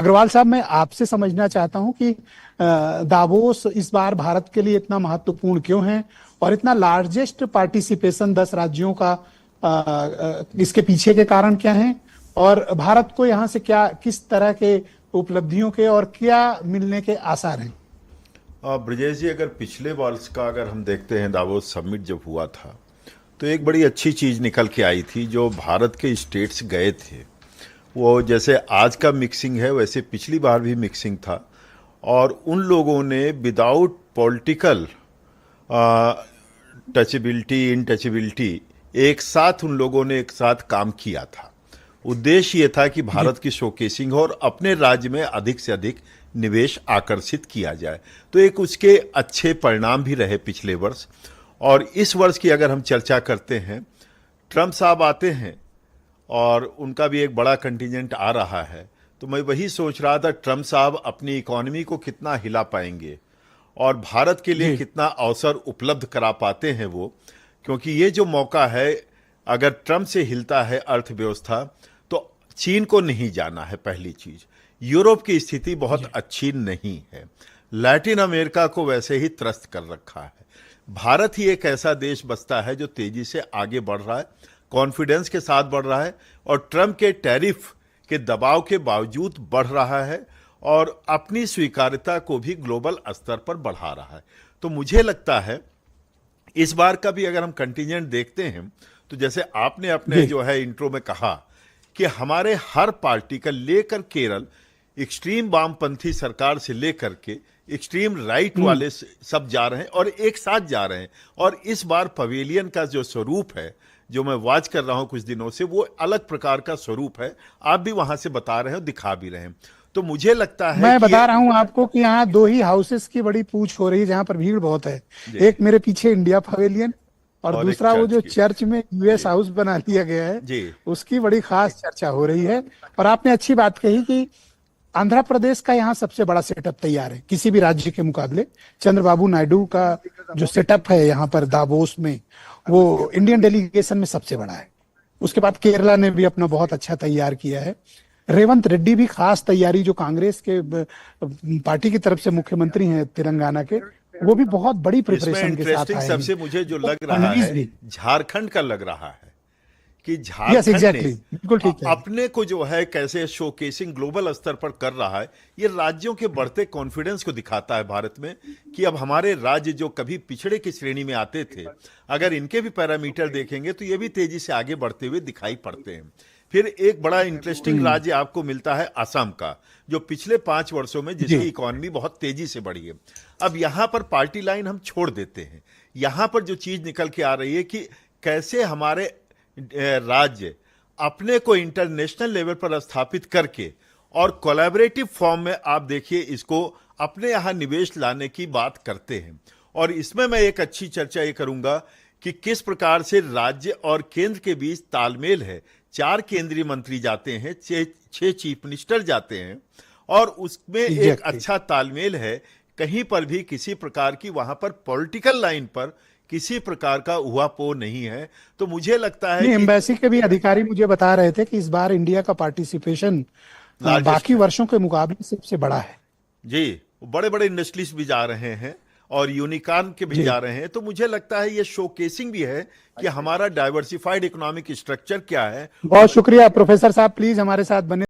अग्रवाल साहब, मैं आपसे समझना चाहता हूं कि दावोस इस बार भारत के लिए इतना महत्वपूर्ण क्यों है और इतना लार्जेस्ट पार्टिसिपेशन 10 राज्यों का, इसके पीछे के कारण क्या हैं और भारत को यहाँ से क्या, किस तरह के उपलब्धियों के और क्या मिलने के आसार हैं। ब्रजेश जी, अगर पिछले वर्ष का अगर हम देखते हैं, दावोस समिट जब हुआ था तो एक बड़ी अच्छी चीज़ निकल के आई थी। जो भारत के स्टेट्स गए थे, वो जैसे आज का मिक्सिंग है वैसे पिछली बार भी मिक्सिंग था, और उन लोगों ने विदाउट पॉलिटिकल टचेबिलिटी इनटचेबिलिटी एक साथ उन लोगों ने एक साथ काम किया था। उद्देश्य ये था कि भारत की शोकेसिंग हो और अपने राज्य में अधिक से अधिक निवेश आकर्षित किया जाए। तो एक उसके अच्छे परिणाम भी रहे पिछले वर्ष। और इस वर्ष की अगर हम चर्चा करते हैं, ट्रम्प साहब आते हैं और उनका भी एक बड़ा कंटिजेंट आ रहा है। तो मैं वही सोच रहा था, ट्रम्प साहब अपनी इकोनॉमी को कितना हिला पाएंगे और भारत के लिए कितना अवसर उपलब्ध करा पाते हैं वो। क्योंकि ये जो मौका है, अगर ट्रम्प से हिलता है अर्थव्यवस्था तो चीन को नहीं जाना है। पहली चीज, यूरोप की स्थिति बहुत अच्छी नहीं है, लैटिन अमेरिका को वैसे ही त्रस्त कर रखा है। भारत ही एक ऐसा देश बचता है जो तेजी से आगे बढ़ रहा है, कॉन्फिडेंस के साथ बढ़ रहा है और ट्रम्प के टैरिफ के दबाव के बावजूद बढ़ रहा है और अपनी स्वीकार्यता को भी ग्लोबल स्तर पर बढ़ा रहा है। तो मुझे लगता है इस बार का भी अगर हम कंटिजेंट देखते हैं तो जैसे आपने अपने जो है इंट्रो में कहा कि हमारे हर पार्टी का, लेकर केरल एक्सट्रीम वामपंथी सरकार से लेकर के एक्सट्रीम राइट वाले सब जा रहे हैं और एक साथ जा रहे हैं। और इस बार पवेलियन का जो स्वरूप है, जो मैं वॉच कर रहा हूं कुछ दिनों से, वो अलग प्रकार का स्वरूप है। आप भी वहां से बता रहे हो, दिखा भी रहे हैं। तो मुझे लगता है मैं बता रहा हूं आपको कि यहाँ दो ही हाउसेस की बड़ी पूछ हो रही है जहां पर भीड़ बहुत है। एक मेरे पीछे इंडिया पवेलियन और दूसरा वो जो चर्च में यूएस हाउस बना लिया गया है, उसकी बड़ी खास चर्चा हो रही है। और आपने अच्छी बात कही कि आंध्र प्रदेश का यहाँ सबसे बड़ा सेटअप तैयार है किसी भी राज्य के मुकाबले। चंद्रबाबू नायडू का जो सेटअप है यहाँ पर दावोस में, वो इंडियन डेलीगेशन में सबसे बड़ा है। उसके बाद केरला ने भी अपना बहुत अच्छा तैयार किया है। रेवंत रेड्डी भी खास तैयारी, जो कांग्रेस के पार्टी की तरफ से मुख्यमंत्री हैं तेलंगाना के, वो भी बहुत बड़ी प्रिपरेशन के साथ आए हैं। सबसे मुझे जो लग रहा है, झारखंड का लग रहा है कि झारखंड बिल्कुल ठीक है, अपने को जो है कैसे शोकेसिंग ग्लोबल स्तर पर कर रहा है। ये राज्यों के बढ़ते कॉन्फिडेंस को दिखाता है भारत में कि अब हमारे राज्य जो कभी पिछड़े की श्रेणी में आते थे, अगर इनके भी पैरामीटर देखेंगे तो ये भी तेजी से आगे बढ़ते हुए दिखाई पड़ते हैं। फिर एक बड़ा इंटरेस्टिंग राज्य आपको मिलता है असम का, जो पिछले 5 वर्षों में जिसकी इकोनॉमी बहुत तेजी से बढ़ी है। अब यहां पर पार्टी लाइन हम छोड़ देते हैं, यहां पर जो चीज निकल के आ रही है कि कैसे हमारे राज्य अपने को इंटरनेशनल लेवल पर स्थापित करके और कोलैबोरेटिव फॉर्म में, आप देखिए, इसको अपने यहां निवेश लाने की बात करते हैं। और इसमें मैं एक अच्छी चर्चा ये करूंगा कि किस प्रकार से राज्य और केंद्र के बीच तालमेल है। 4 केंद्रीय मंत्री जाते हैं, 6 चीफ मिनिस्टर जाते हैं और उसमें एक अच्छा तालमेल है। कहीं पर भी किसी प्रकार की वहां पर पॉलिटिकल लाइन पर किसी प्रकार का उहापोह नहीं है। तो मुझे लगता है कि एम्बेसी के भी अधिकारी मुझे बता रहे थे कि इस बार इंडिया का पार्टिसिपेशन बाकी वर्षों के मुकाबले सबसे बड़ा है। जी, बड़े बड़े इंडस्ट्रीज भी जा रहे हैं और यूनिकॉर्न के भी जा रहे हैं। तो मुझे लगता है ये शोकेसिंग भी है कि हमारा डाइवर्सिफाइड इकोनॉमिक स्ट्रक्चर क्या है। बहुत शुक्रिया प्रोफेसर साहब, प्लीज हमारे साथ बने।